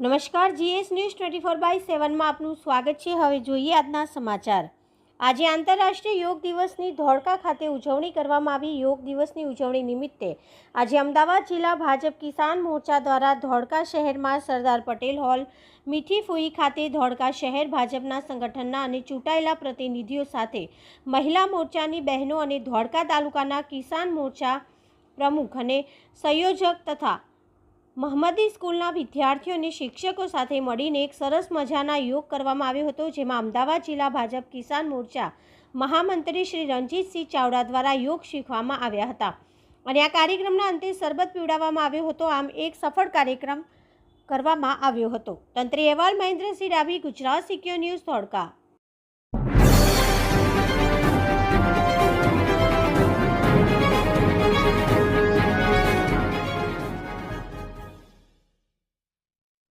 નમસ્કાર, GS news 24/7 આપનું સ્વાગત છે। હવે જોઈએ આજના સમાચાર। આજે આંતરરાષ્ટ્રીય યોગ દિવસની ધોળકા ખાતે ઉજવણી કરવામાં આવી। યોગ દિવસની ઉજવણી નિમિત્તે આજે અમદાવાદ જિલ્લા ભાજપ કિસાન મોરચા દ્વારા ધોળકા શહેરમાં સરદાર પટેલ હોલ, મીઠી ફૂઈ ખાતે ધોળકા શહેર ભાજપના સંગઠનના અને ચૂંટાયેલા પ્રતિનિધિઓ સાથે મહિલા મોરચાની બહેનો અને ધોળકા તાલુકાના કિસાન મોરચા પ્રમુખ અને સંયોજક તથા મહમદી સ્કૂલના વિદ્યાર્થીઓ અને શિક્ષકો સાથે મળીને એક સરસ મજાના યોગ કરવામાં આવ્યો હતો, જેમાં અમદાવાદ જિલ્લા ભાજપ કિસાન મોરચા મહામંત્રી શ્રી રણજીતસિંહ ચાવડા દ્વારા યોગ શીખવવામાં આવ્યા હતા અને આ કાર્યક્રમના અંતે શરબત પીવડાવવામાં આવ્યો હતો। આમ એક સફળ કાર્યક્રમ કરવામાં આવ્યો હતો। તંત્રી અહેવાલ મહેન્દ્રસિંહ ડાભી, ગુજરાત સિક્યોર ન્યૂઝ, ધોળકા।